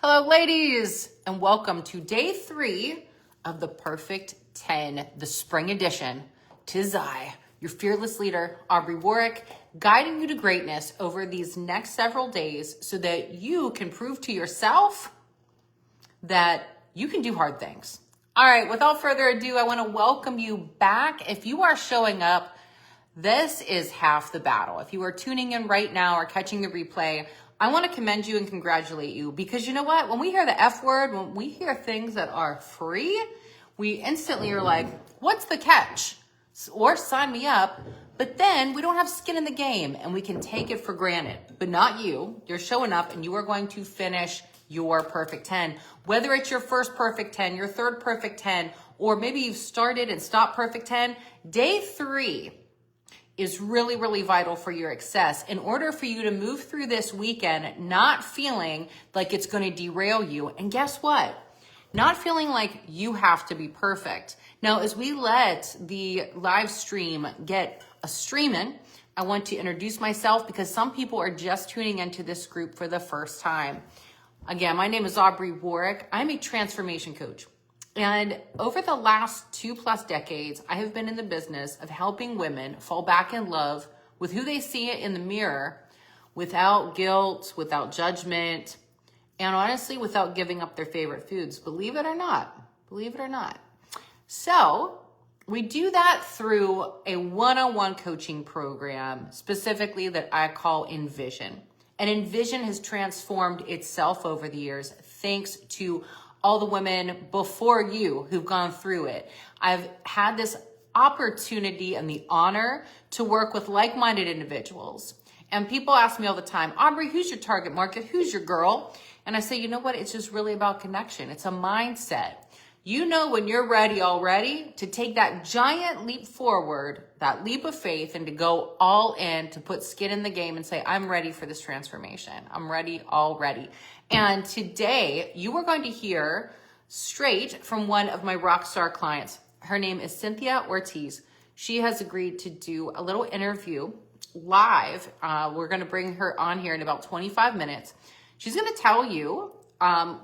Hello, ladies, and welcome to day 3 of the Perfect 10, the spring edition. 'Tis I, your fearless leader, Aubrey Warwick, guiding you to greatness over these next several days so that you can prove to yourself that you can do hard things. All right, without further ado, I want to welcome you back. If you are showing up, this is half the battle. If you are tuning in right now or catching the replay, I want to commend you and congratulate you, because you know what? When we hear the F word, when we hear things that are free, we instantly are like, what's the catch? Or sign me up. But then we don't have skin in the game and we can take it for granted. But not you. You're showing up and you are going to finish your perfect 10. Whether it's your first perfect 10, your third perfect 10, or maybe you've started and stopped perfect 10, day 3 is really, really vital for your success. In order for you to move through this weekend not feeling like it's going to derail you. And guess what? Not feeling like you have to be perfect. Now, as we let the live stream get a streaming, I want to introduce myself because some people are just tuning into this group for the first time. Again, my name is Aubrey Warwick. I'm a transformation coach. And over the last 2+ decades, I have been in the business of helping women fall back in love with who they see in the mirror without guilt, without judgment, and honestly, without giving up their favorite foods. Believe it or not. Believe it or not. So we do that through a one-on-one coaching program, specifically that I call Envision. And Envision has transformed itself over the years thanks to all the women before you who've gone through it. I've had this opportunity and the honor to work with like-minded individuals. And people ask me all the time, Aubrey, who's your target market? Who's your girl? And I say, you know what? It's just really about connection. It's a mindset. You know when you're ready already to take that giant leap forward, that leap of faith, and to go all in, to put skin in the game and say, I'm ready for this transformation. I'm ready already. And today you are going to hear straight from one of my rock star clients. Her name is Cynthia Ortiz. She has agreed to do a little interview live. We're going to bring her on here in about 25 minutes. She's going to tell you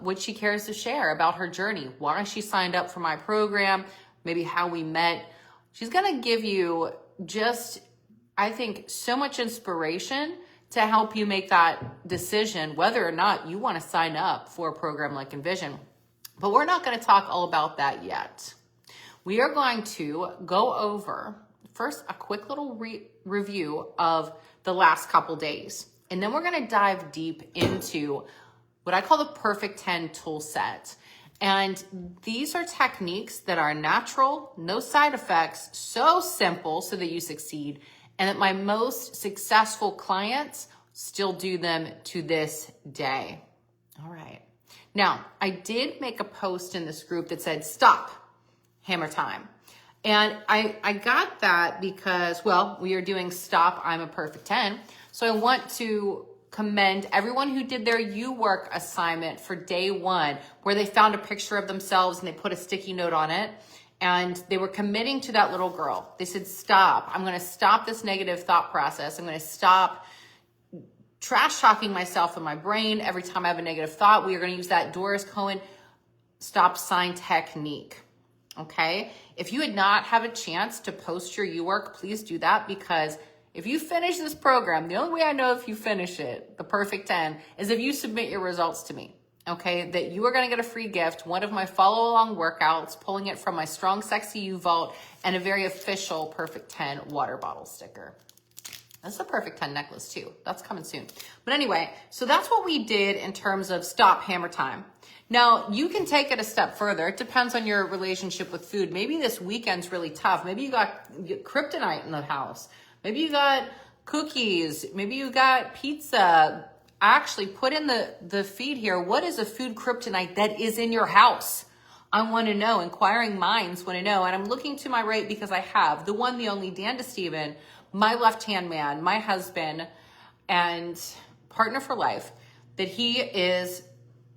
what she cares to share about her journey, why she signed up for my program, maybe how we met. She's going to give you just, I think, so much inspiration to help you make that decision, whether or not you want to sign up for a program like Envision. But we're not going to talk all about that yet. We are going to go over first a quick little review of the last couple days. And then we're going to dive deep into what I call the Perfect 10 tool set. And these are techniques that are natural, no side effects, so simple so that you succeed, and that my most successful clients still do them to this day. All right. Now, I did make a post in this group that said, stop, hammer time. And I got that because, well, we are doing Stop, I'm a Perfect 10. So I want to commend everyone who did their You Work assignment for day 1, where they found a picture of themselves and they put a sticky note on it. And they were committing to that little girl. They said, stop. I'm going to stop this negative thought process. I'm going to stop trash talking myself in my brain every time I have a negative thought. We are going to use that Doris Cohen stop sign technique. Okay. If you had not have a chance to post your You Work, please do that, because if you finish this program, the only way I know if you finish it, the Perfect 10, is if you submit your results to me. Okay, that you are going to get a free gift, one of my follow along workouts, pulling it from my Strong Sexy You Vault, and a very official Perfect 10 water bottle sticker. That's the Perfect 10 necklace too. That's coming soon. But anyway, so that's what we did in terms of Stop, hammer time. Now, you can take it a step further. It depends on your relationship with food. Maybe this weekend's really tough. Maybe you got kryptonite in the house. Maybe you got cookies. Maybe you got pizza. Actually, put in the feed here. What is a food kryptonite that is in your house? I want to know. Inquiring minds want to know. And I'm looking to my right because I have the one, the only Dan DeSteven, my left-hand man, my husband, and partner for life, that he is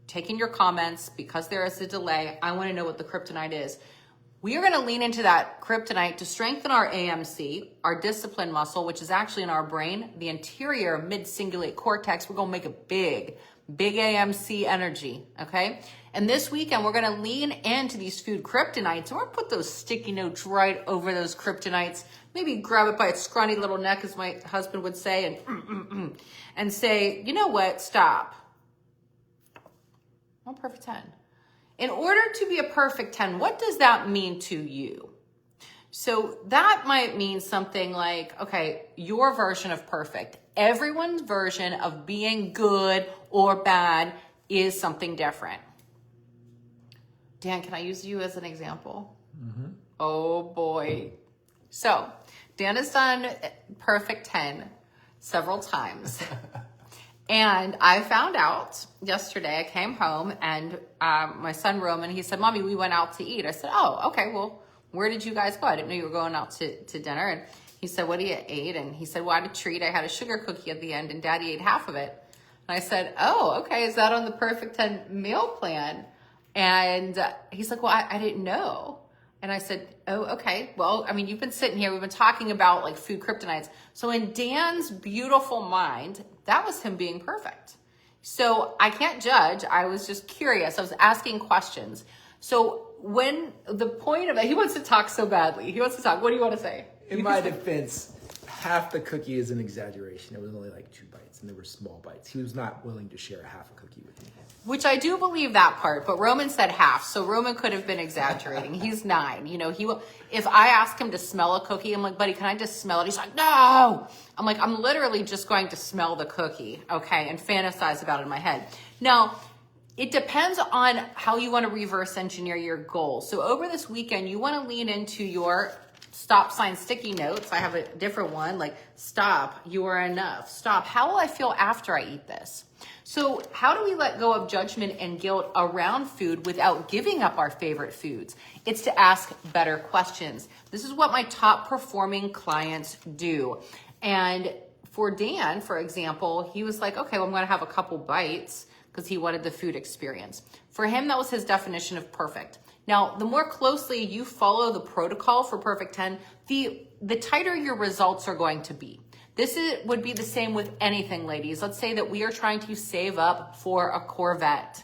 taking your comments because there is a delay. I want to know what the kryptonite is. We are going to lean into that kryptonite to strengthen our AMC, our discipline muscle, which is actually in our brain, the anterior mid-cingulate cortex. We're going to make it big AMC energy, okay? And this weekend, we're going to lean into these food kryptonites, and we're going to put those sticky notes right over those kryptonites. Maybe grab it by its scrawny little neck, as my husband would say, and say, you know what, stop. I'm a perfect 10. In order to be a perfect 10, what does that mean to you? So that might mean something like, okay, your version of perfect. Everyone's version of being good or bad is something different. Dan, can I use you as an example? Mm-hmm. Oh boy. So Dan has done perfect 10 several times. And I found out yesterday, I came home and my son Roman, he said, Mommy, we went out to eat. I said, oh, okay, well, where did you guys go? I didn't know you were going out to dinner. And he said, what do you eat? And he said, well, I had a treat. I had a sugar cookie at the end and Daddy ate half of it. And I said, oh, okay, is that on the perfect 10 meal plan? And he's like, well, I didn't know. And I said, oh, okay. Well, I mean, you've been sitting here. We've been talking about like food kryptonites. So in Dan's beautiful mind, that was him being perfect. So I can't judge. I was just curious. I was asking questions. So when the point of it, he wants to talk so badly. He wants to talk. What do you want to say? In my defense, half the cookie is an exaggeration. It was only like 2 bites and they were small bites. He was not willing to share half a cookie with me. Which I do believe that part, but Roman said half, so Roman could have been exaggerating. He's 9, you know. If I ask him to smell a cookie, I'm like, buddy, can I just smell it? He's like, no. I'm like, I'm literally just going to smell the cookie, okay, and fantasize about it in my head. Now, it depends on how you want to reverse engineer your goals. So over this weekend, you want to lean into your stop sign sticky notes. I have a different one, like stop, you are enough. Stop, how will I feel after I eat this? So how do we let go of judgment and guilt around food without giving up our favorite foods? It's to ask better questions. This is what my top performing clients do. And for Dan, for example, he was like, okay, well, I'm going to have a couple bites because he wanted the food experience. For him, that was his definition of perfect. Now, the more closely you follow the protocol for Perfect 10, the tighter your results are going to be. Would be the same with anything, ladies. Let's say that we are trying to save up for a Corvette,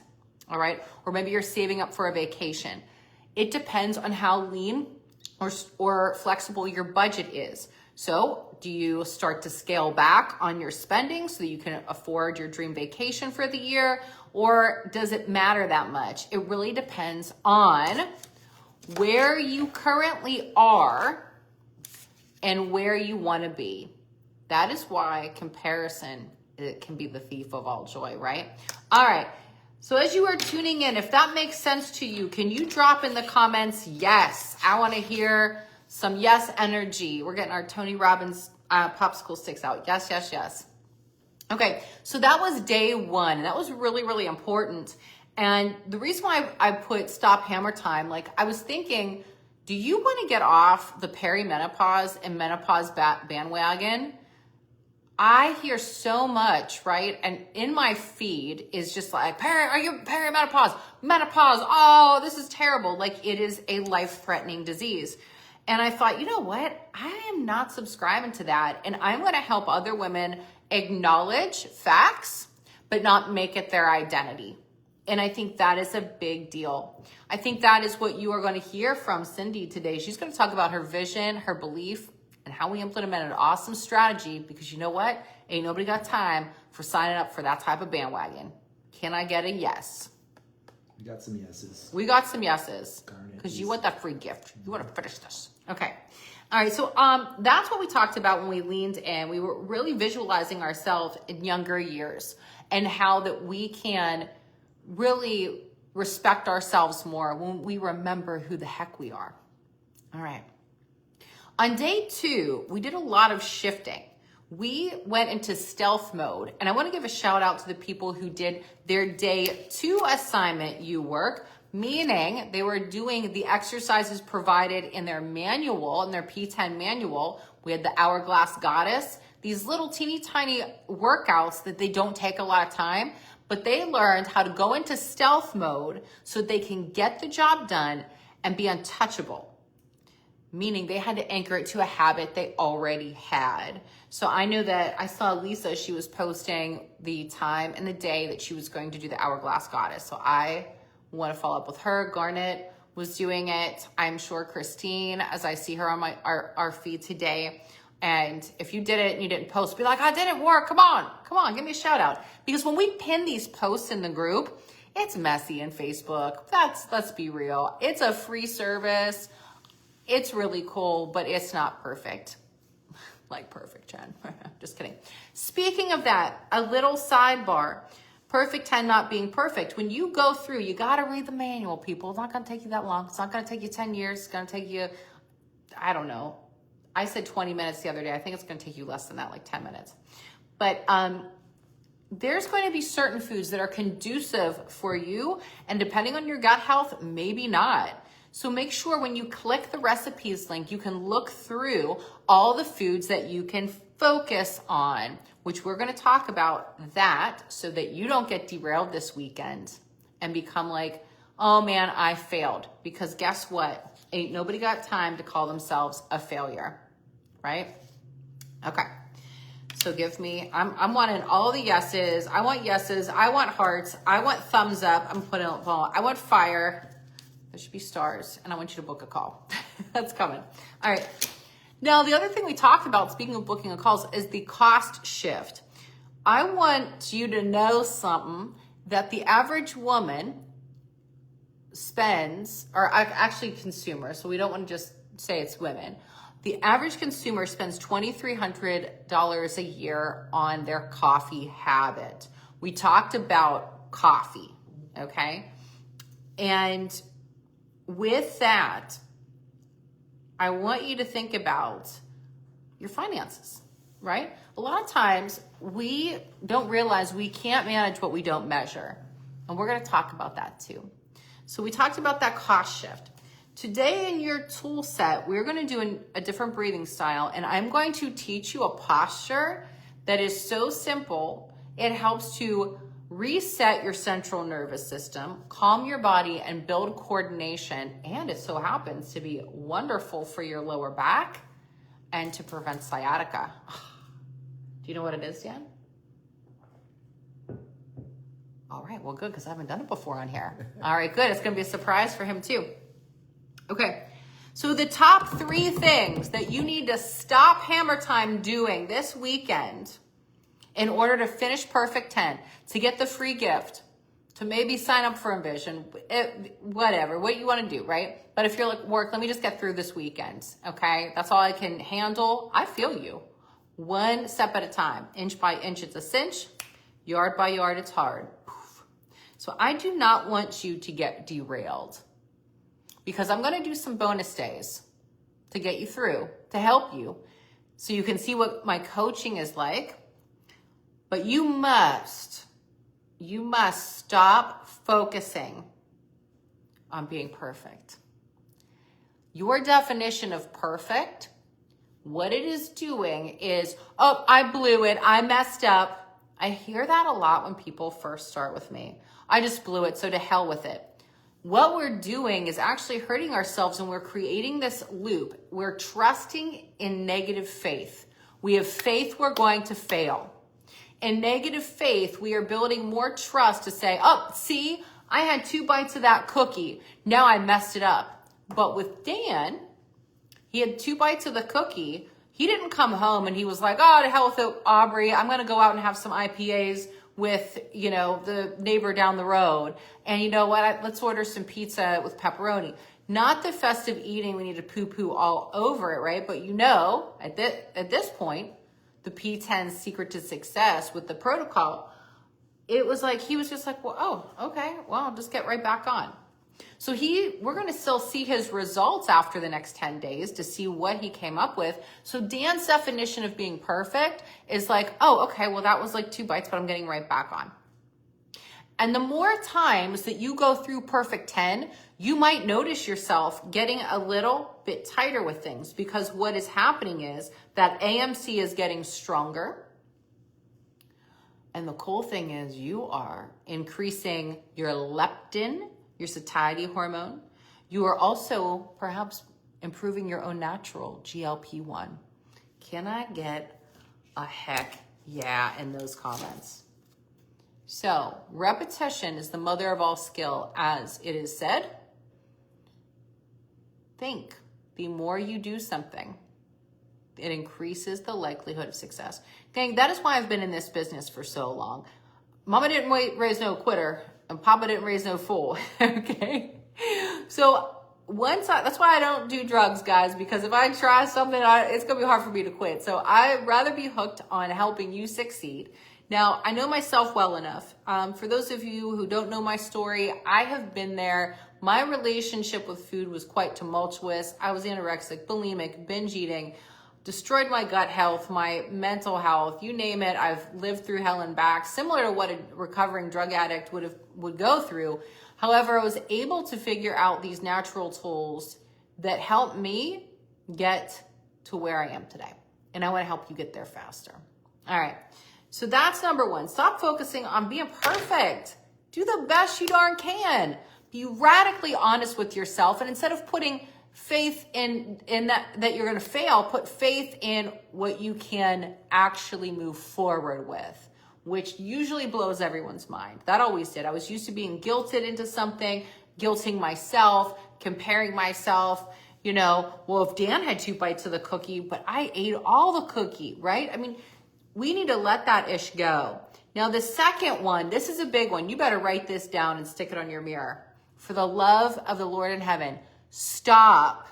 all right? Or maybe you're saving up for a vacation. It depends on how lean or flexible your budget is. So do you start to scale back on your spending so that you can afford your dream vacation for the year? Or does it matter that much? It really depends on where you currently are and where you want to be. That is why comparison, it can be the thief of all joy, right? All right. So as you are tuning in, if that makes sense to you, can you drop in the comments, yes? I want to hear some yes energy. We're getting our Tony Robbins popsicle sticks out. Yes, yes, yes. Okay, so that was day 1, and that was really, really important. And the reason why I put stop hammer time, like I was thinking, do you want to get off the perimenopause and menopause bandwagon? I hear so much, right? And in my feed is just like, are you perimenopause? Menopause, oh, this is terrible. Like it is a life-threatening disease. And I thought, you know what? I am not subscribing to that. And I'm going to help other women acknowledge facts, but not make it their identity. And I think that is a big deal. I think that is what you are going to hear from Cindy today. She's going to talk about her vision, her belief, and how we implemented an awesome strategy, because you know what? Ain't nobody got time for signing up for that type of bandwagon. Can I get a yes? We got some yeses. We got some yeses because you want that free gift. You want to finish this. Okay. All right. So that's what we talked about when we leaned in. We were really visualizing ourselves in younger years and how that we can really respect ourselves more when we remember who the heck we are. All right. On day 2, we did a lot of shifting. We went into stealth mode, and I want to give a shout out to the people who did their day 2 assignment work, meaning they were doing the exercises provided in their manual, in their P10 manual. We had the hourglass goddess, these little teeny tiny workouts that they don't take a lot of time, but they learned how to go into stealth mode so they can get the job done and be untouchable, meaning they had to anchor it to a habit they already had. So I know that I saw Lisa, she was posting the time and the day that she was going to do the Hourglass Goddess. So I want to follow up with her. Garnet was doing it. I'm sure Christine, as I see her on our feed today. And if you did it and you didn't post, be like, I didn't work. Come on, give me a shout out. Because when we pin these posts in the group, it's messy in Facebook. Let's be real. It's a free service. It's really cool, but it's not perfect. Like perfect, Jen. Just kidding. Speaking of that, a little sidebar. Perfect 10 not being perfect. When you go through, you got to read the manual, people. It's not going to take you that long. It's not going to take you 10 years. It's going to take you, I don't know. I said 20 minutes the other day. I think it's going to take you less than that, like 10 minutes. But there's going to be certain foods that are conducive for you. And depending on your gut health, maybe not. So make sure when you click the recipes link, you can look through all the foods that you can focus on, which we're going to talk about that so that you don't get derailed this weekend and become like, oh man, I failed. Because guess what? Ain't nobody got time to call themselves a failure, right? Okay. So give me, I'm wanting all the yeses. I want yeses. I want hearts. I want thumbs up. I'm putting, I want fire. There should be stars, and I want you to book a call. That's coming. All right. Now, the other thing we talked about, speaking of booking a calls, is the cost shift. I want you to know something that the average woman spends, or actually consumer, so we don't want to just say it's women. The average consumer spends $2,300 a year on their coffee habit. We talked about coffee, okay? And with that, I want you to think about your finances, right? A lot of times we don't realize we can't manage what we don't measure. And we're going to talk about that too. So we talked about that cost shift. Today in your tool set, we're going to do a different breathing style, and I'm going to teach you a posture that is so simple. It helps to reset your central nervous system, calm your body, and build coordination. And it so happens to be wonderful for your lower back and to prevent sciatica. Do you know what it is, Dan? All right, well, good, because I haven't done it before on here. All right, good. It's going to be a surprise for him, too. Okay, so the top 3 things that you need to stop Hammer Time doing this weekend in order to finish Perfect 10, to get the free gift, to maybe sign up for Envision, whatever, what you want to do, right? But if you're like, work, let me just get through this weekend, okay? That's all I can handle. I feel you. One step at a time, inch by inch, it's a cinch, yard by yard, it's hard. So I do not want you to get derailed because I'm going to do some bonus days to get you through, to help you, so you can see what my coaching is like. But you must stop focusing on being perfect. Your definition of perfect, what it is doing is, oh, I blew it, I messed up. I hear that a lot when people first start with me. I just blew it, so to hell with it. What we're doing is actually hurting ourselves, and we're creating this loop. We're trusting in negative faith. We have faith we're going to fail. In negative faith, we are building more trust to say, oh, see, I had 2 bites of that cookie. Now I messed it up. But with Dan, he had 2 bites of the cookie. He didn't come home and he was like, oh, to hell with it, Aubrey. I'm going to go out and have some IPAs with, the neighbor down the road. And you know what? Let's order some pizza with pepperoni. Not the festive eating. We need to poo-poo all over it, right? But at this point, the P10 secret to success with the protocol, it was like, he was just like, well, oh, okay, well, I'll just get right back on. So we're going to still see his results after the next 10 days to see what he came up with. So Dan's definition of being perfect is like, oh, okay, well, that was like 2 bites, but I'm getting right back on. And the more times that you go through Perfect 10, you might notice yourself getting a little bit tighter with things, because what is happening is that AMC is getting stronger. And the cool thing is you are increasing your leptin, your satiety hormone. You are also perhaps improving your own natural GLP-1. Can I get a heck yeah in those comments? So, repetition is the mother of all skill, as it is said. Think, the more you do something, it increases the likelihood of success. Gang, that is why I've been in this business for so long. Mama didn't raise no quitter, and Papa didn't raise no fool, okay? So that's why I don't do drugs, guys, because if I try something, it's gonna be hard for me to quit. So I'd rather be hooked on helping you succeed. Now, I know myself well enough. For those of you who don't know my story, I have been there. My relationship with food was quite tumultuous. I was anorexic, bulimic, binge eating, destroyed my gut health, my mental health, you name it. I've lived through hell and back, similar to what a recovering drug addict would go through. However, I was able to figure out these natural tools that helped me get to where I am today. And I want to help you get there faster. All right. So that's number one. Stop focusing on being perfect. Do the best you darn can. Be radically honest with yourself. And instead of putting faith in that you're going to fail, put faith in what you can actually move forward with, which usually blows everyone's mind. That always did. I was used to being guilted into something, guilting myself, comparing myself. Well, if Dan had 2 bites of the cookie, but I ate all the cookie, right? I mean, we need to let that ish go. Now, the second one, this is a big one. You better write this down and stick it on your mirror. For the love of the Lord in heaven, stop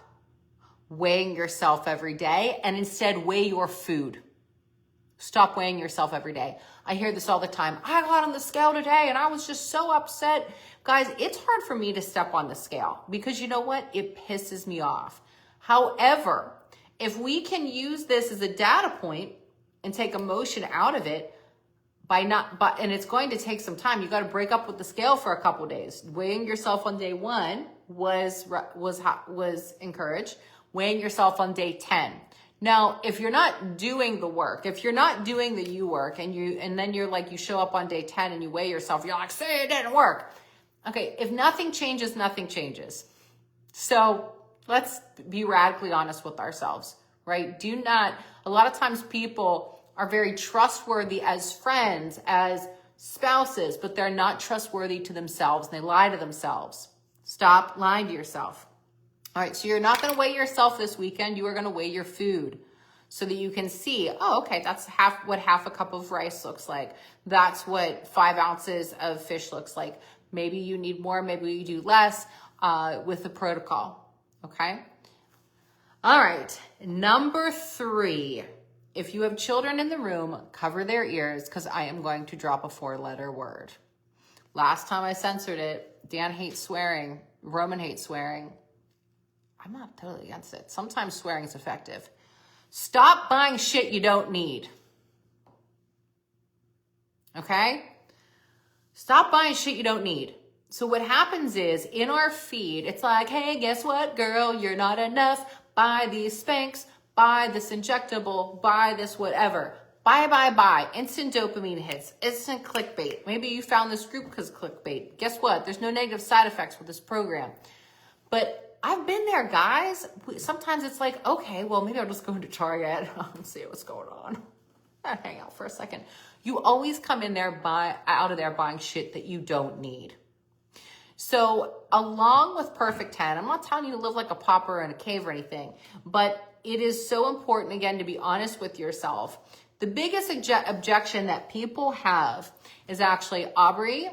weighing yourself every day and instead weigh your food. Stop weighing yourself every day. I hear this all the time. I got on the scale today and I was just so upset. Guys, it's hard for me to step on the scale because you know what? It pisses me off. However, if we can use this as a data point and take emotion out of it, and it's going to take some time. You got to break up with the scale for a couple days. Weighing yourself on day 1 was encouraged. Weighing yourself on day 10. Now, if you're not doing the work, if you're not doing the you work, and then you show up on day 10 and you weigh yourself, you're like, say it didn't work. Okay, if nothing changes, nothing changes. So let's be radically honest with ourselves, right? A lot of times people are very trustworthy as friends, as spouses, but they're not trustworthy to themselves. And they lie to themselves. Stop lying to yourself. All right, so you're not going to weigh yourself this weekend. You are going to weigh your food so that you can see, okay, that's what half a cup of rice looks like. That's what 5 ounces of fish looks like. Maybe you need more, maybe you do less with the protocol, okay? All right, number 3. If you have children in the room, cover their ears because I am going to drop a 4-letter word. Last time I censored it, Dan hates swearing. Roman hates swearing. I'm not totally against it. Sometimes swearing is effective. Stop buying shit you don't need. Okay? Stop buying shit you don't need. So what happens is in our feed, it's like, hey, guess what, girl? You're not enough. Buy these Spanx. Buy this injectable, buy this whatever. Buy. Instant dopamine hits, instant clickbait. Maybe you found this group because clickbait. Guess what? There's no negative side effects with this program. But I've been there, guys. Sometimes it's like, okay, well, maybe I'll just go into Target and see what's going on. I'll hang out for a second. You always come in there, out of there buying shit that you don't need. So along with Perfect 10, I'm not telling you to live like a pauper in a cave or anything, but it is so important, again, to be honest with yourself. The biggest objection that people have is actually, Aubrey,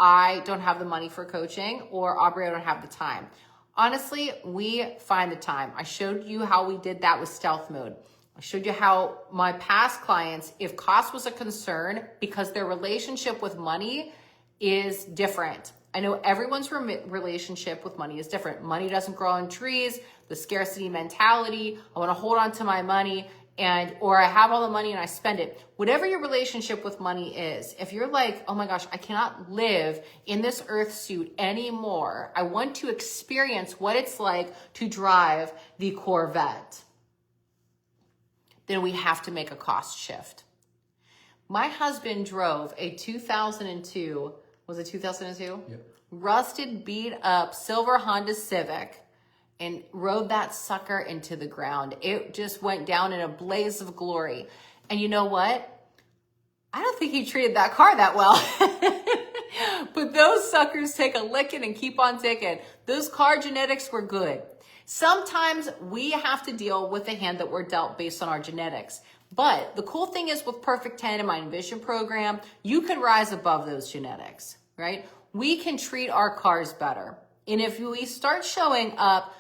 I don't have the money for coaching, or Aubrey, I don't have the time. Honestly, we find the time. I showed you how we did that with stealth mode. I showed you how my past clients, if cost was a concern, because their relationship with money is different. I know everyone's relationship with money is different. Money doesn't grow on trees. The scarcity mentality. I want to hold on to my money, or I have all the money and I spend it. Whatever your relationship with money is, if you're like, oh my gosh, I cannot live in this earth suit anymore. I want to experience what it's like to drive the Corvette. Then we have to make a cost shift. My husband drove a 2002, Was it 2002? Yep. Rusted, beat up silver Honda Civic and rode that sucker into the ground. It just went down in a blaze of glory. And you know what? I don't think he treated that car that well. But those suckers take a licking and keep on ticking. Those car genetics were good. Sometimes we have to deal with the hand that we're dealt based on our genetics. But the cool thing is with Perfect 10 in my Envision program, you can rise above those genetics, right? We can treat our cars better. And if we start showing up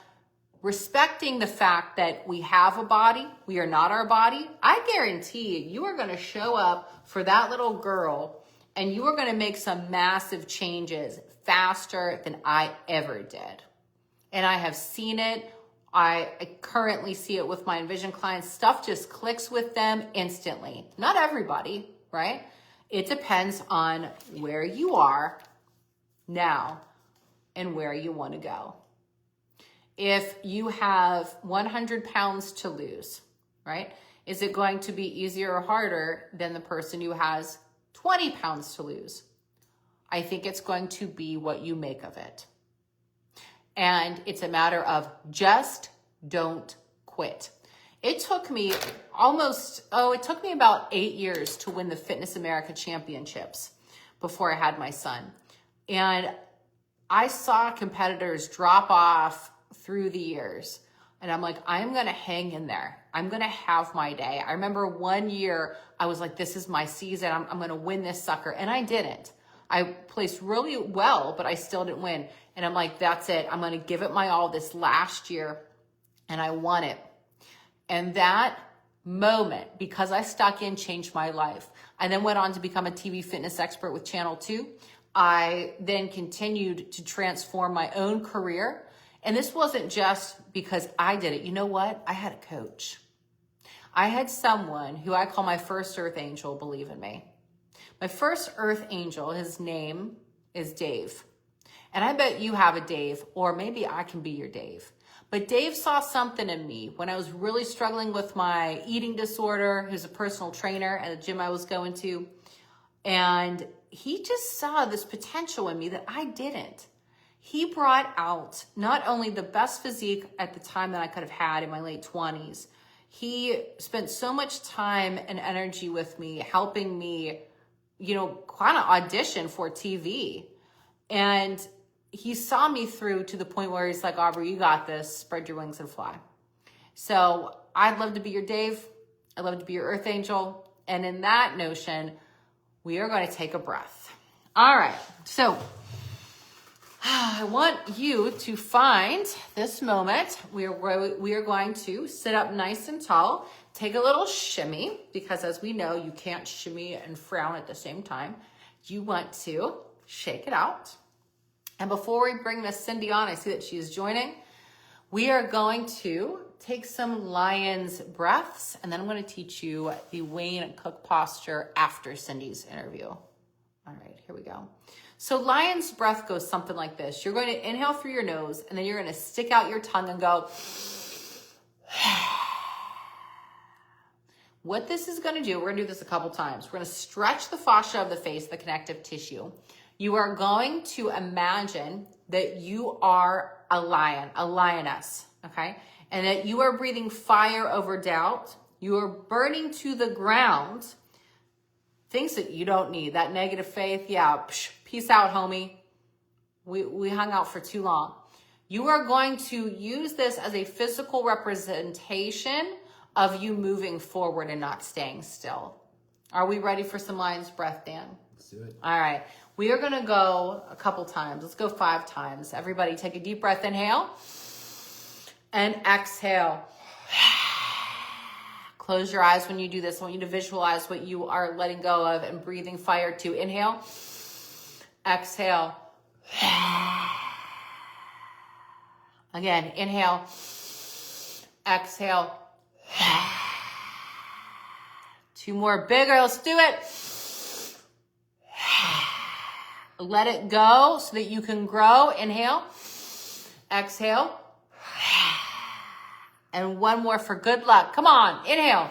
respecting the fact that we have a body, we are not our body, I guarantee you are going to show up for that little girl and you are going to make some massive changes faster than I ever did. And I have seen it. I currently see it with my Envision clients. Stuff just clicks with them instantly. Not everybody, right? It depends on where you are now and where you want to go. If you have 100 pounds to lose, right? Is it going to be easier or harder than the person who has 20 pounds to lose? I think it's going to be what you make of it. And it's a matter of just don't quit. It took me about 8 years to win the Fitness America Championships before I had my son. And I saw competitors drop off through the years. And I'm like, I'm going to hang in there. I'm going to have my day. I remember one year I was like, this is my season. I'm going to win this sucker. And I didn't. I placed really well, but I still didn't win. And I'm like, that's it. I'm going to give it my all this last year. And I won it. And that moment, because I stuck in, changed my life. I then went on to become a TV fitness expert with Channel 2. I then continued to transform my own career. And this wasn't just because I did it. You know what? I had a coach. I had someone who I call my first earth angel believe in me. My first earth angel, his name is Dave. And I bet you have a Dave, or maybe I can be your Dave. But Dave saw something in me when I was really struggling with my eating disorder. He was a personal trainer at the gym I was going to. And he just saw this potential in me that I didn't. He brought out not only the best physique at the time that I could have had in my late 20s, he spent so much time and energy with me, helping me, kind of audition for TV. And he saw me through to the point where he's like, Aubrey, you got this. Spread your wings and fly. So I'd love to be your Dave. I'd love to be your earth angel. And in that notion, we are going to take a breath. All right. So I want you to find this moment. We are going to sit up nice and tall, take a little shimmy, because as we know, you can't shimmy and frown at the same time. You want to shake it out. And before we bring Miss Cindy on, I see that she is joining. We are going to take some lion's breaths, and then I'm going to teach you the Wayne Cook posture after Cindy's interview. All right, here we go. So lion's breath goes something like this. You're going to inhale through your nose, and then you're going to stick out your tongue and go. What this is going to do, we're going to do this a couple times. We're going to stretch the fascia of the face, the connective tissue. You are going to imagine that you are a lion, a lioness, okay? And that you are breathing fire over doubt. You are burning to the ground things that you don't need. That negative faith, peace out, homie. We hung out for too long. You are going to use this as a physical representation of you moving forward and not staying still. Are we ready for some lion's breath, Dan? Let's do it. All right. We are going to go a couple times. Let's go 5 times. Everybody take a deep breath. Inhale and exhale. Close your eyes when you do this. I want you to visualize what you are letting go of and breathing fire to. Inhale, exhale. Again, inhale, exhale. 2 more, bigger. Let's do it. Let it go so that you can grow. Inhale, exhale. And 1 more for good luck. Come on, inhale.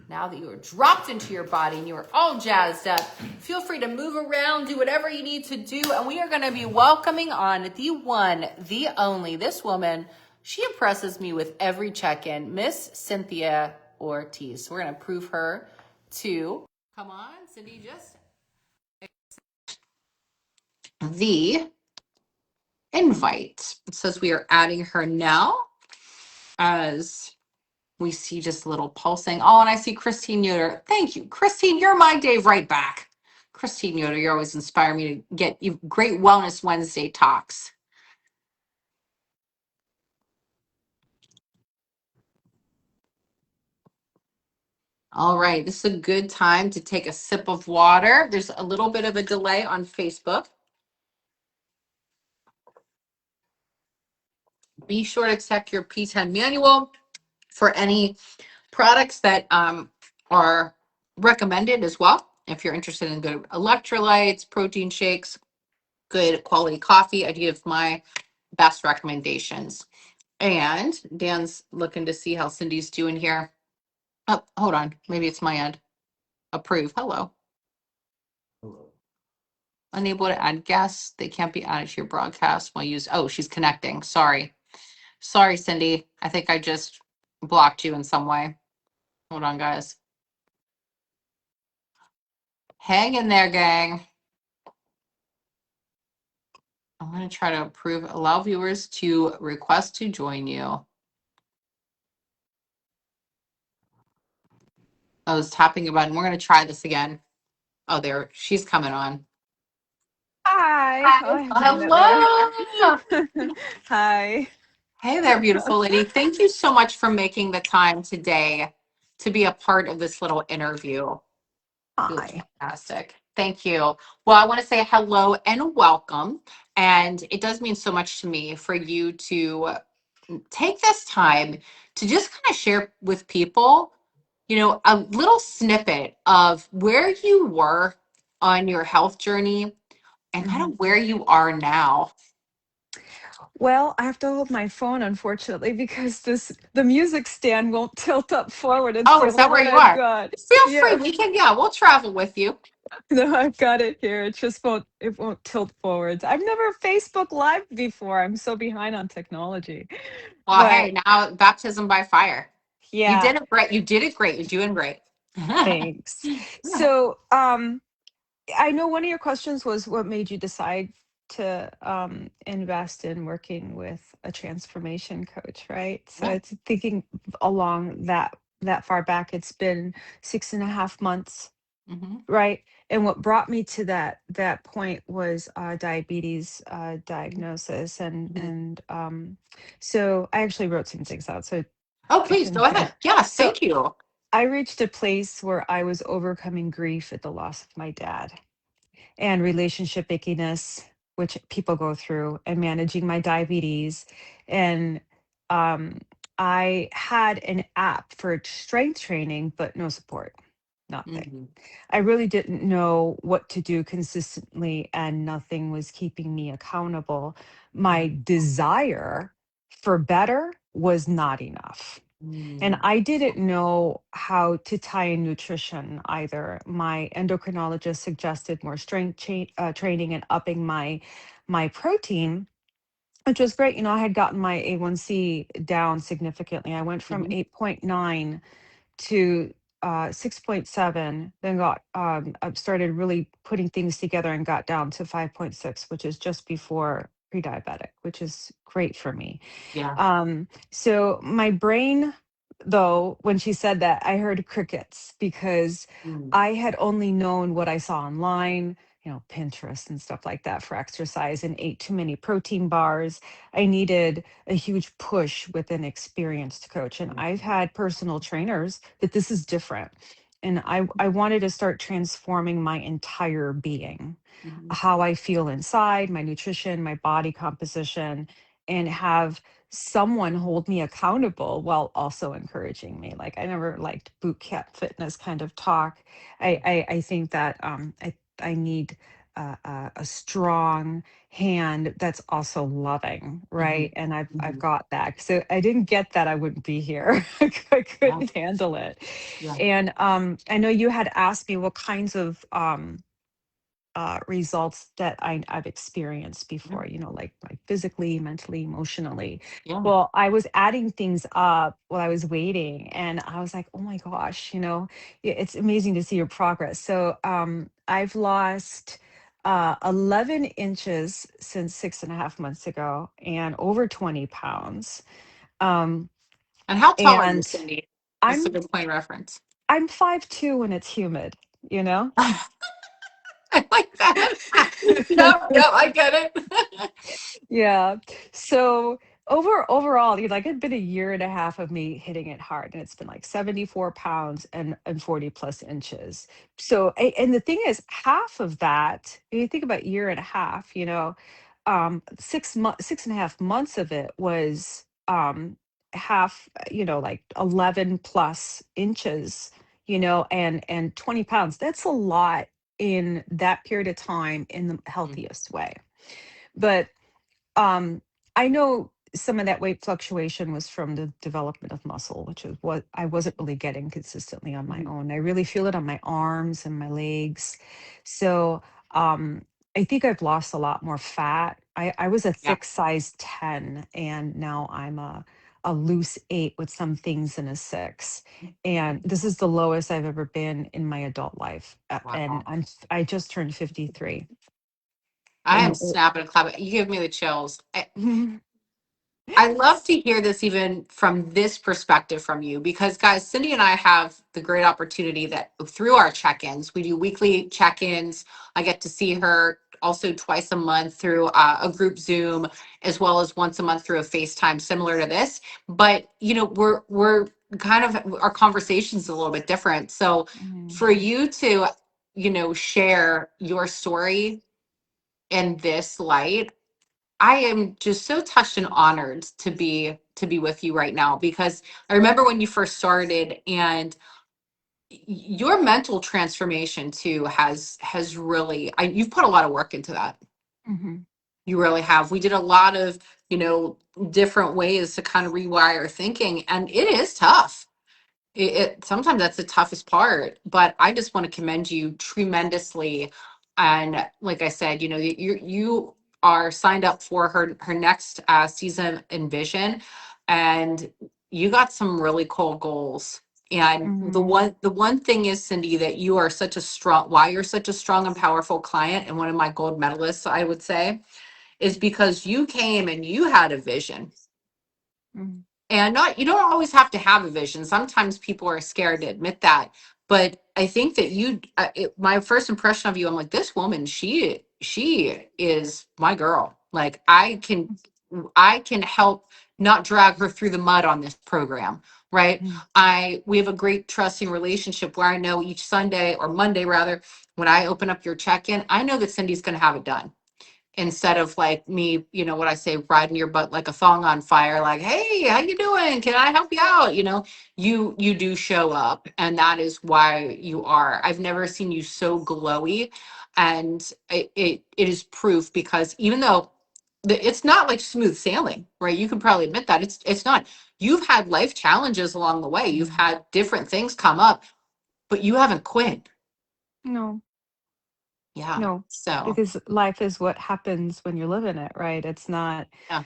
Now that you are dropped into your body and you are all jazzed up, feel free to move around, do whatever you need to do. And we are going to be welcoming on the one, the only, this woman. She impresses me with every check-in, Miss Cynthia Ortiz. So we're going to prove her to, come on, Cindy, just the invite. It says we are adding her now as we see just a little pulsing. Oh, and I see Christine Yoder. Thank you. Christine, you're my Dave right back. Christine Yoder, you always inspire me to get you great Wellness Wednesday talks. All right, this is a good time to take a sip of water. There's a little bit of a delay on Facebook. Be sure to check your P10 manual for any products that are recommended as well. If you're interested in good electrolytes, protein shakes, good quality coffee, I give my best recommendations. And Dan's looking to see how Cindy's doing here. Oh, hold on. Maybe it's my end. Approve. Hello. Unable to add guests. They can't be added to your broadcast while use. Oh, she's connecting. Sorry. Sorry, Cindy. I think I just blocked you in some way. Hold on, guys. Hang in there, gang. I'm going to try to approve, allow viewers to request to join you. I was tapping a button. We're going to try this again. Oh, there, she's coming on. Hi. Oh, I have to end it Hello. there. Hi. Hey there, beautiful lady. Thank you so much for making the time today to be a part of this little interview. You look Hi. fantastic. Thank you. Well, I want to say hello and welcome. And it does mean so much to me for you to take this time to just kind of share with people, a little snippet of where you were on your health journey and kind of where you are now. Well, I have to hold my phone, unfortunately, because the music stand won't tilt up forward. It's Oh, the is that only where one you I've are? got. Feel free. Yeah. We'll travel with you. No, I've got it here. It just won't tilt forwards. I've never Facebook Live before. I'm so behind on technology. Well, But hey, now baptism by fire. You yeah, did it great. You did it great. You're doing great. thanks. So, I know one of your questions was what made you decide to invest in working with a transformation coach, right? So Yeah. it's thinking along that far back. It's been 6.5 months, Mhm. right? And what brought me to that point was diabetes diagnosis, Mhm. and so I actually wrote some things out, so Oh, I please can go share. ahead. Yes, So thank you. I reached a place where I was overcoming grief at the loss of my dad and relationship ickiness, which people go through, and managing my diabetes. And um, I had an app for strength training, but no support, nothing. Mhm. I really didn't know what to do consistently, and nothing was keeping me accountable. My desire for better was not enough. And Mhm. I didn't know how to tie in nutrition either. My endocrinologist suggested more training and upping my protein, which was great. I had gotten my A1C down significantly. I went from Mhm. 8.9 to 6.7, then I started really putting things together and got down to 5.6, which is just before pre-diabetic, which is great for me. Yeah. So my brain, though, when she said that, I heard crickets because Mhm. I had only known what I saw online, Pinterest and stuff like that for exercise, and ate too many protein bars. I needed a huge push with an experienced coach. And I've had personal trainers, but this is different. And I wanted to start transforming my entire being, Mhm. how I feel inside, my nutrition, my body composition, and have someone hold me accountable while also encouraging me. Like I never liked boot camp fitness kind of talk. I think that I need a strong hand that's also loving, right? Hmm. And I've Hmm. got that. So I didn't get that, I wouldn't be here. I Yeah. couldn't handle it. Yeah. And I know you had asked me what kinds of results that I've experienced Yeah. before, like physically, mentally, emotionally. Yeah. Well, I was adding things up while I was waiting, and I was like, oh my gosh, it's amazing to see your progress. So I've lost 11 inches since 6.5 months ago, and over 20 pounds. Um, And how tall are you, and Cindy? Just a I'm good point of reference. I'm 5'2" when it's humid, you know? I like that. Yep, yep, I get it. Yeah. So overall, it's been a year and a half of me hitting it hard, and it's been like 74 pounds and 40 plus inches. So and the thing is, half of that, if you think about year and a half, 6.5 months of it was half, like 11 plus inches, and 20 pounds. That's a lot in that period of time in the Mm, healthiest way. But um, I know some of that weight fluctuation was from the development of muscle, which is what I wasn't really getting consistently on my mhm. own. I really feel it on my arms and my legs. So um, I think I've lost a lot more fat. I was a Yeah. thick size 10, and now I'm a loose 8 with some things in a 6. And this is the lowest I've ever been in my adult life. And Wow. I just turned 53. I am And snapping a clap. You give me the chills. I love to hear this even from this perspective from you because, guys, Cindy and I have the great opportunity that through our check ins, we do weekly check ins. I get to see her also twice a month through a group Zoom, as well as once a month through a FaceTime, similar to this. But we're kind of our conversations a little bit different. So Mhm. for you to share your story in this light, I am just so touched and honored to be with you right now because I remember when you first started and your mental transformation too has really you've put a lot of work into that. Mhm. You really have. We did a lot of, you know, different ways to kind of rewire thinking and it is tough. It sometimes that's the toughest part, but I just want to commend you tremendously. And like I said, you are signed up for her next season in Vision, and you got some really cool goals. And the Mhm. one thing is, Cindy, that you are such a strong why you're such a strong and powerful client and one of my gold medalists, I would say, is because you came and you had a vision Mhm. and not you don't always have to have a vision. Sometimes people are scared to admit that. But I think that my first impression of you, I'm like, this woman, she is my girl. Like I can help not drag her through the mud on this program, right? Mhm. We have a great trusting relationship where I know each Sunday or Monday rather, when I open up your check-in, I know that Cindy's going to have it done instead of like me, what I say, riding your butt like a thong on fire, like, hey, how you doing? Can I help you out? You do show up, and that is why you are. I've never seen you so glowy, and it is proof because even though it's not like smooth sailing, right? You can probably admit that it's not. You've had life challenges along the way. You've Mhm. had different things come up, but you haven't quit. No, Yeah. no, So because life is what happens when you're living it, right? It's not, yeah,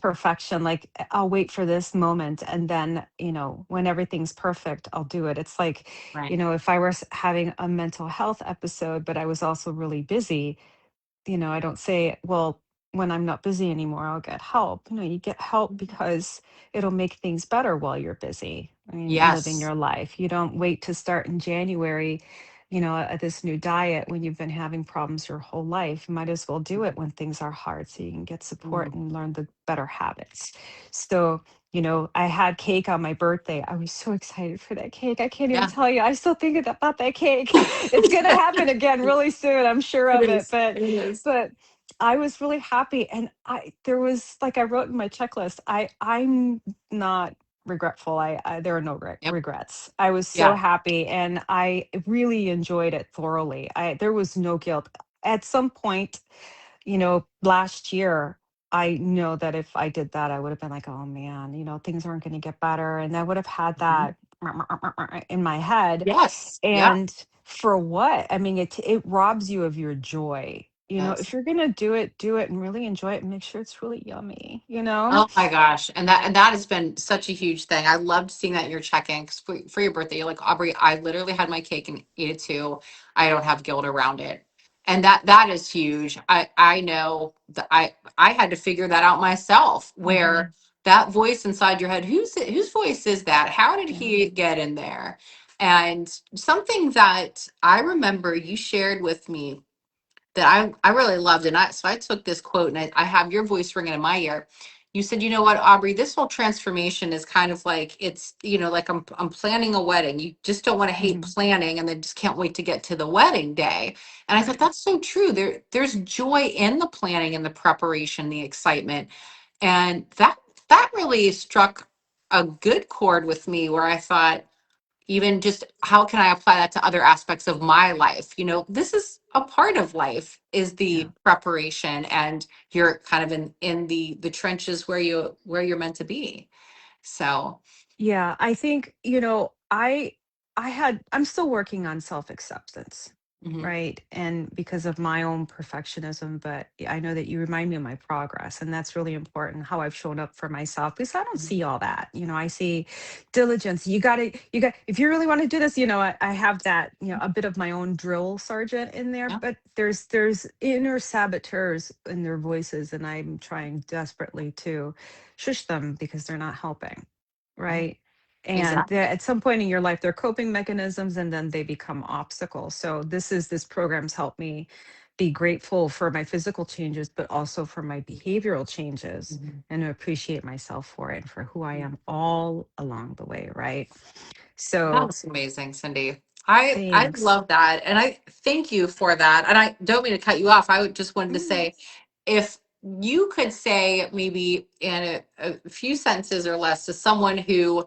perfection. Like, I'll wait for this moment, and then, when everything's perfect, I'll do it. It's like, right. if I were having a mental health episode, but I was also really busy, I don't say, well, when I'm not busy anymore, I'll get help. You get help because it'll make things better while you're busy. I mean, living Yes. your life. You don't wait to start in January, at this new diet when you've been having problems your whole life. You might as well do it when things are hard so you can get support Mhm. and learn the better habits. So, I had cake on my birthday. I was so excited for that cake. I can't even Yeah. tell you. I still think about that cake. It's going to happen again really soon. I'm sure It of it. is. But It is. but I was really happy, and there was, like, I wrote in my checklist, I'm not regretful. There are no Yep. regrets. I was so Yeah. happy, and I really enjoyed it thoroughly. There was no guilt. at some point, last year, I know that if I did that, I would have been like, oh man, things aren't going to get better. And I would have had Mhm. that in my head. Yes. Yeah. And for what? I mean, it robs you of your joy. Yes. If you're going to do it and really enjoy it and make sure it's really yummy. Oh my gosh. And that has been such a huge thing. I loved seeing that in your check-in because for your birthday, you're like, Aubrey, I literally had my cake and ate it too. I don't have guilt around it. And that is huge. I know that I had to figure that out myself, Hmm. where that voice inside your head, whose voice is that? How did Yeah. he get in there? And something that I remember you shared with me that I really loved. And I took this quote and I have your voice ringing in my ear. You said, you know what, Aubrey, this whole transformation is kind of like it's, like I'm planning a wedding. You just don't want to hate Hmm. planning and then just can't wait to get to the wedding day. And I thought Right. that's so true. There's joy in the planning and the preparation, the excitement. And that really struck a good chord with me where I thought, even just how can I apply that to other aspects of my life? This is a part of life is Yeah. the preparation, and you're kind of in the trenches where you're meant to be. So, Yeah, I think, I'm still working on self-acceptance, mhm, right? And because of my own perfectionism, but I know that you remind me of my progress, and that's really important how I've shown up for myself because I don't mhm, see all that. I see diligence. If you really want to do this, I have that, a bit of my own drill sergeant in there, yeah, but there's inner saboteurs in their voices, and I'm trying desperately to shush them because they're not helping, yeah, right? And exactly. at some point in your life, they're coping mechanisms and then they become obstacles. So this program's helped me be grateful for my physical changes, but also for my behavioral changes Mhm. and to appreciate myself for it and for who I am all along the way, right? So That's amazing, Cindy. I thanks. love that, and I thank you for that. And I don't mean to cut you off. I would just wanted to Mm. say, if you could say maybe in a few sentences or less to someone who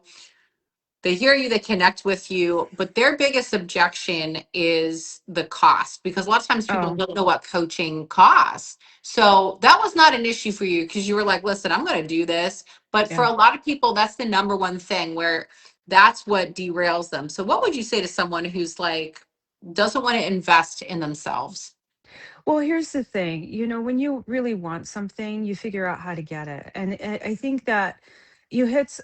they hear you, they connect with you, but their biggest objection is the cost because a lot of times people Oh, don't know what coaching costs. So that was not an issue for you because you were like, listen, I'm going to do this. But for yeah. a lot of people, that's the number one thing where that's what derails them. So, what would you say to someone who's like, doesn't want to invest in themselves? Well, here's the thing, when you really want something, you figure out how to get it. And I think that you hit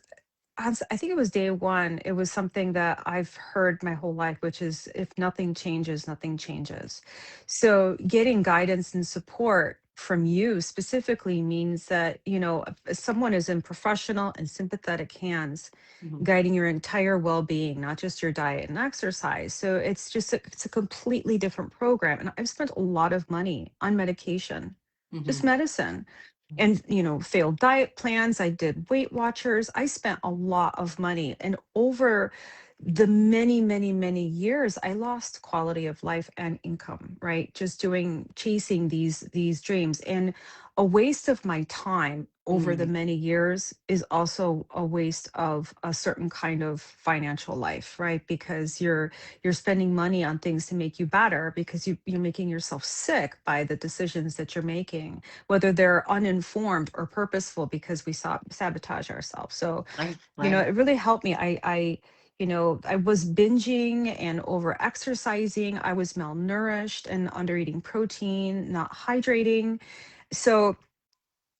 I think it was day one. It was something that I've heard my whole life, which is if nothing changes, nothing changes. So getting guidance and support from you specifically means that, if someone is in professional and sympathetic hands, Mhm, guiding your entire well-being, not just your diet and exercise. So it's a completely different program. And I've spent a lot of money on medication, just mhm, medicine and failed diet plans. I did Weight Watchers. I spent a lot of money, and over the many years I lost quality of life and income, right, just doing chasing these dreams. And a waste of my time over the mhm, many years is also a waste of a certain kind of financial life, right? Because you're spending money on things to make you better because you're making yourself sick by the decisions that you're making, whether they're uninformed or purposeful, because we sabotage ourselves. So, right, right. it really helped me. I was binging and over exercising. I was malnourished and under eating protein, not hydrating. So,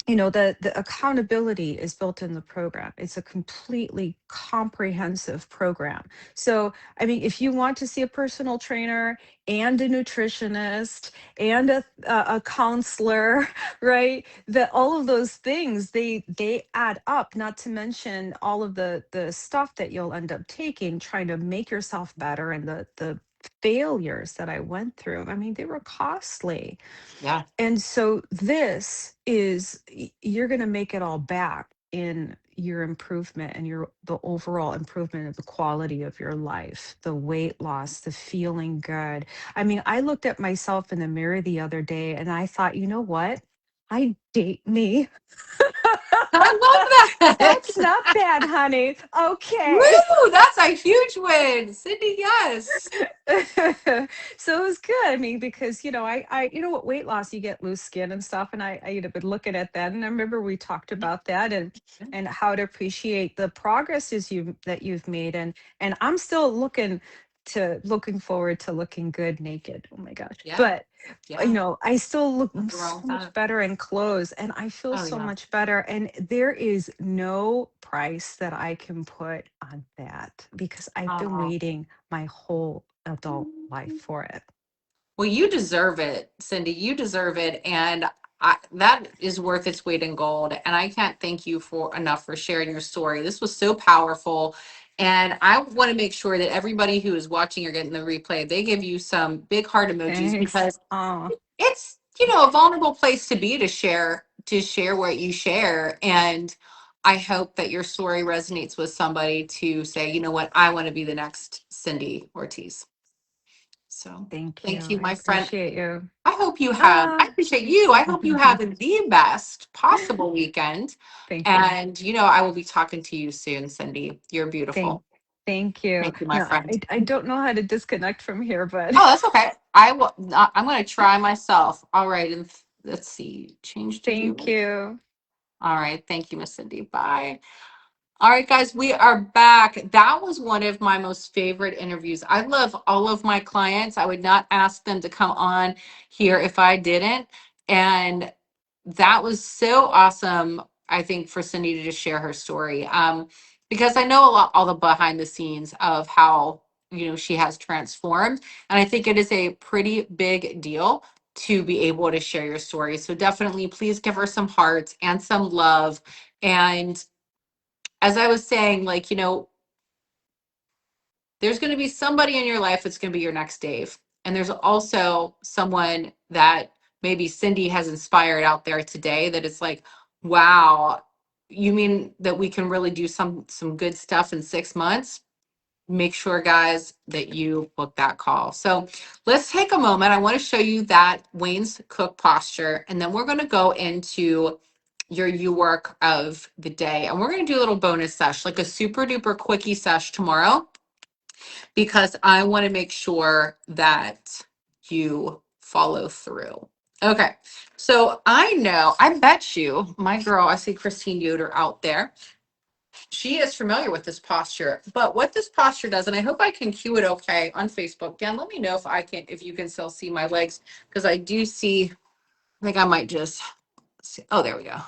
the accountability is built in the program. It's a completely comprehensive program. So I mean, if you want to see a personal trainer and a nutritionist and a counselor, right, that all of those things, they add up, not to mention all of the stuff that you'll end up taking trying to make yourself better, and the failures that I went through, I mean, they were costly. Yeah. And so you're going to make it all back in your improvement and the overall improvement of the quality of your life, the weight loss, the feeling good. I mean, I looked at myself in the mirror the other day and I thought, you know what? I date me. I love that. That's not bad, honey. Okay. Woo, that's a huge win. Cindy, yes. So it was good. I mean, because you know what, weight loss, you get loose skin and stuff, and I been looking at that, and I remember we talked about that, and how to appreciate the progresses you've made, and I'm still looking forward to looking good naked. Oh my gosh! Yeah. But Yeah. I still look Nothing wrong so with much that. better in clothes, and I feel Oh, so yeah. much better. And there is no price that I can put on that, because I've been Oh. waiting my whole adult life for it. Well, you deserve it, Cindy. You deserve it. And that is worth its weight in gold. And I can't thank you for enough for sharing your story. This was so powerful. And I want to make sure that everybody who is watching or getting the replay, they give you some big heart emojis, Thanks. because Oh, it's, a vulnerable place to be, to share what you share. And I hope that your story resonates with somebody to say, you know what, I want to be the next Cindy Ortiz. So thank you. thank you, I my friend. appreciate you. I appreciate you. I hope you have the best possible weekend. Thank you. And, I will be talking to you soon, Cindy. You're Thank beautiful. thank you. Thank you, my No, friend. I don't know how to disconnect from here, but Oh, that's okay. I will. I'm going to try myself. All right. And let's see. Change to thank viewer. you. All right. Thank you, Miss Cindy. Bye. All right, guys, we are back. That was one of my most favorite interviews. I love all of my clients. I would not ask them to come on here if I didn't. And that was so awesome, I think, for Cindy to just share her story. Because I know a lot, all the behind the scenes of how, she has transformed. And I think it is a pretty big deal to be able to share your story. So definitely please give her some hearts and some love. And as I was saying, like, there's going to be somebody in your life that's going to be your next Dave. And there's also someone that maybe Cindy has inspired out there today that it's like, wow, you mean that we can really do some good stuff in 6 months? Make sure, guys, that you book that call. So let's take a moment. I want to show you that Wayne's Cook posture, and then we're going to go into your you work of the day. And we're going to do a little bonus sesh, like a super duper quickie sesh tomorrow, because I want to make sure that you follow through. Okay. So I bet you, my girl, I see Christine Yoder out there. She is familiar with this posture, but what this posture does, and I hope I can cue it okay on Facebook. Dan, let me know if you can still see my legs, because I do see, I think I might just see. Oh, there we go.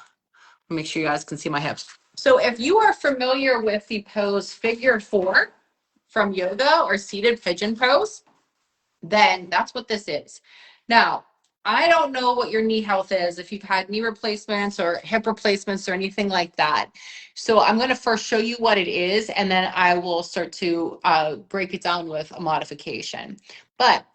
Make sure you guys can see my hips. So if you are familiar with the pose figure 4 from yoga, or seated pigeon pose, then that's what this is. Now, I don't know what your knee health is, if you've had knee replacements or hip replacements or anything like that. So I'm going to first show you what it is, and then I will start to break it down with a modification. But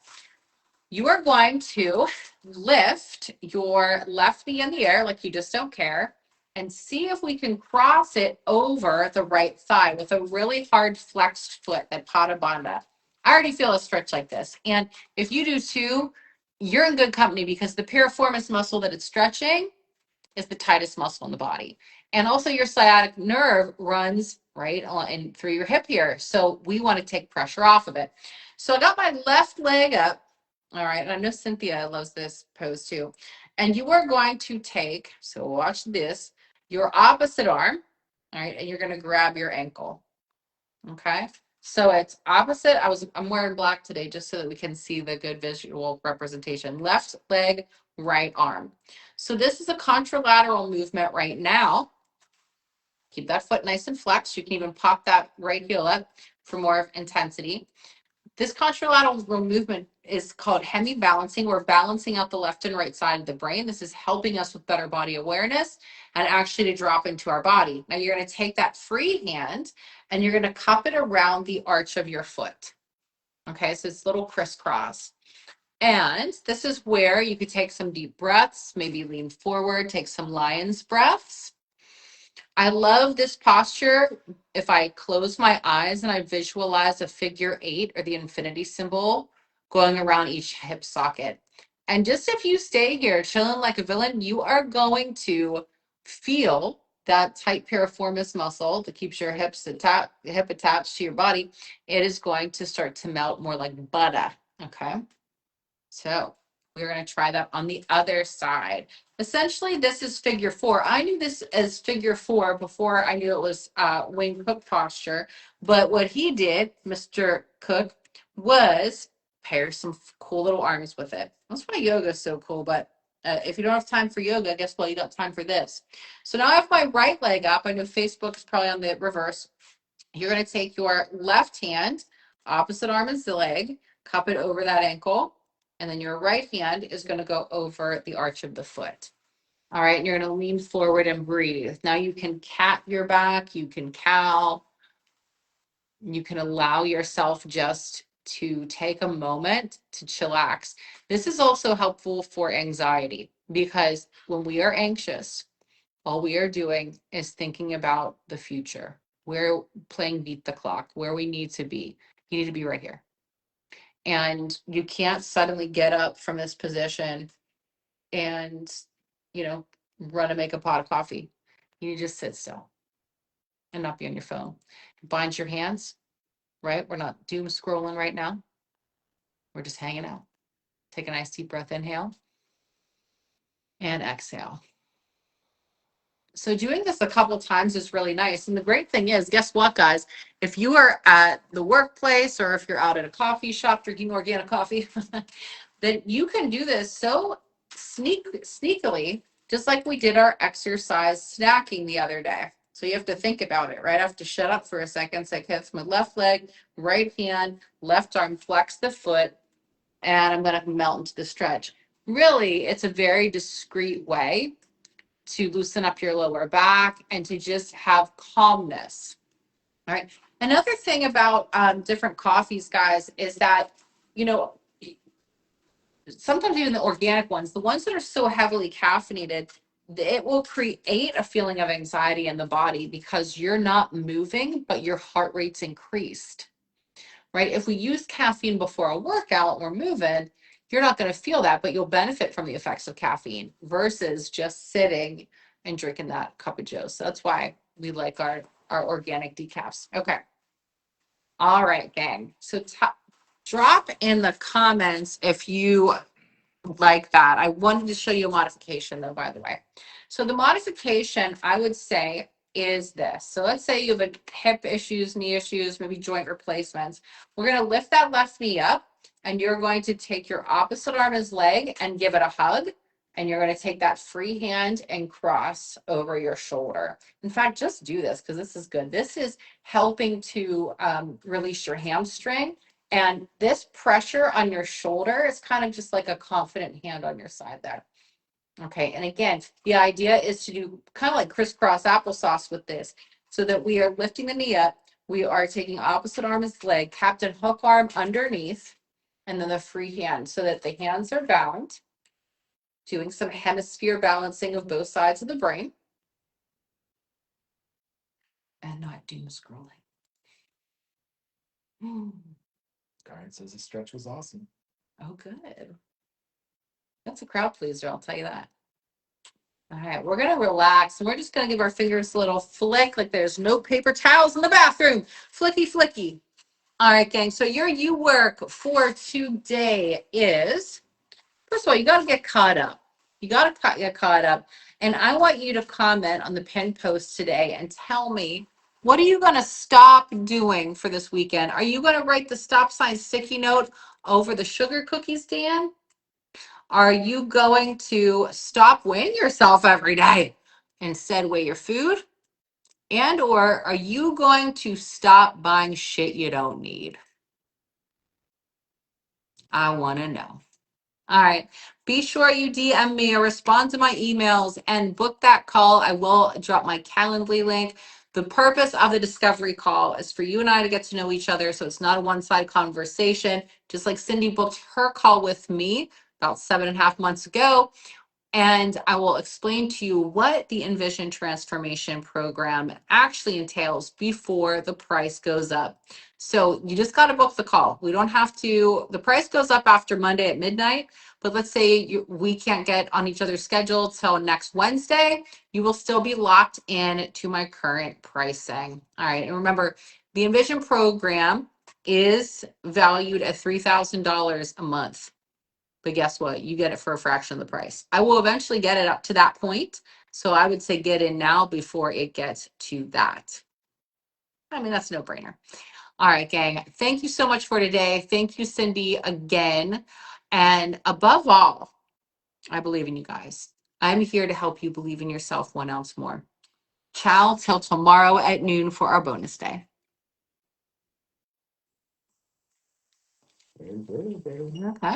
you are going to lift your left knee in the air like you just don't care, and see if we can cross it over the right thigh with a really hard flexed foot, that Pada Bandha. I already feel a stretch like this. And if you do too, you're in good company, because the piriformis muscle that it's stretching is the tightest muscle in the body. And also your sciatic nerve runs right on and through your hip here. So we want to take pressure off of it. So I got my left leg up. All right. And I know Cynthia loves this pose too. And you are going to take, so watch this, your opposite arm. All right. And you're going to grab your ankle. Okay. So it's opposite. I'm wearing black today just so that we can see the good visual representation. Left leg, right arm. So this is a contralateral movement right now. Keep that foot nice and flexed. You can even pop that right heel up for more intensity. This contralateral movement is called hemi-balancing. We're balancing out the left and right side of the brain. This is helping us with better body awareness and actually to drop into our body. Now you're going to take that free hand and you're going to cup it around the arch of your foot. Okay, so it's a little crisscross. And this is where you could take some deep breaths, maybe lean forward, take some lion's breaths. I love this posture. If I close my eyes and I visualize a figure 8 or the infinity symbol going around each hip socket. And just if you stay here chilling like a villain, you are going to feel that tight piriformis muscle that keeps your hip attached to your body. It is going to start to melt more like butter. Okay. So we're going to try that on the other side. Essentially, this is figure 4. I knew this as figure 4 before I knew it was Wayne Cook posture. But what he did, Mr. Cook, was pair some cool little arms with it. That's why yoga is so cool. But if you don't have time for yoga, guess what? You got time for this. So now I have my right leg up. I know Facebook is probably on the reverse. You're going to take your left hand, opposite arm is the leg, cup it over that ankle, and then your right hand is going to go over the arch of the foot. All right, and you're going to lean forward and breathe. Now you can cat your back, you can cow, you can allow yourself just to take a moment to chillax. This is also helpful for anxiety because when we are anxious, all we are doing is thinking about the future. We're playing beat the clock, where we need to be. You need to be right here. And you can't suddenly get up from this position and, you know, run and make a pot of coffee. You need to just sit still and not be on your phone. Bind your hands, right? We're not doom scrolling right now. We're just hanging out. Take a nice deep breath, inhale and exhale. So doing this a couple times is really nice. And the great thing is, guess what, guys? If you are at the workplace or if you're out at a coffee shop drinking organic coffee, then you can do this so sneakily, just like we did our exercise snacking the other day. So you have to think about it, right? I have to shut up for a second. Say, okay, it's my left leg, right hand, left arm, flex the foot, and I'm going to melt into the stretch. Really, it's a very discreet way to loosen up your lower back and to just have calmness. All right. Another thing about different coffees, guys, is that, you know, sometimes even the organic ones, the ones that are so heavily caffeinated, it will create a feeling of anxiety in the body because you're not moving, but your heart rate's increased, right? If we use caffeine before a workout, we're moving, you're not going to feel that, but you'll benefit from the effects of caffeine versus just sitting and drinking that cup of joe. So that's why we like our organic decafs. Okay. All right, gang. So drop in the comments if you like that. I wanted to show you a modification though, by the way. So the modification I would say is this. So let's say you have hip issues, knee issues, maybe joint replacements. We're going to lift that left knee up and you're going to take your opposite arm as leg and give it a hug. And you're going to take that free hand and cross over your shoulder. In fact, just do this because this is good. This is helping to release your hamstring. And this pressure on your shoulder is kind of just like a confident hand on your side there. Okay, and again, the idea is to do kind of like crisscross applesauce with this so that we are lifting the knee up. We are taking opposite arm as leg, captain hook arm underneath, and then the free hand so that the hands are bound, doing some hemisphere balancing of both sides of the brain, and not doom scrolling. Karen says the stretch was awesome. Oh, good. That's a crowd pleaser, I'll tell you that. All right, we're gonna relax and we're just gonna give our fingers a little flick like there's no paper towels in the bathroom. Flicky, flicky. All right, gang, so your you work for today is, first of all, you gotta get caught up. You gotta get caught up. And I want you to comment on the pin post today and tell me, what are you gonna stop doing for this weekend? Are you gonna write the stop sign sticky note over the sugar cookies, Dan? Are you going to stop weighing yourself every day? Instead, weigh your food? And or are you going to stop buying shit you don't need? I want to know. All right. Be sure you DM me or respond to my emails and book that call. I will drop my Calendly link. The purpose of the discovery call is for you and I to get to know each other. So it's not a one-sided conversation. Just like Cindy booked her call with me about 7.5 months ago. And I will explain to you what the Envision Transformation Program actually entails before the price goes up. So you just got to book the call. We don't have to, the price goes up after Monday at midnight, but let's say we can't get on each other's schedule till next Wednesday, you will still be locked in to my current pricing. All right, and remember, the Envision program is valued at $3,000 a month. But guess what? You get it for a fraction of the price. I will eventually get it up to that point. So I would say get in now before it gets to that. I mean, that's a no-brainer. All right, gang. Thank you so much for today. Thank you, Cindy, again. And above all, I believe in you guys. I'm here to help you believe in yourself 1 ounce more. Ciao till tomorrow at noon for our bonus day. Okay.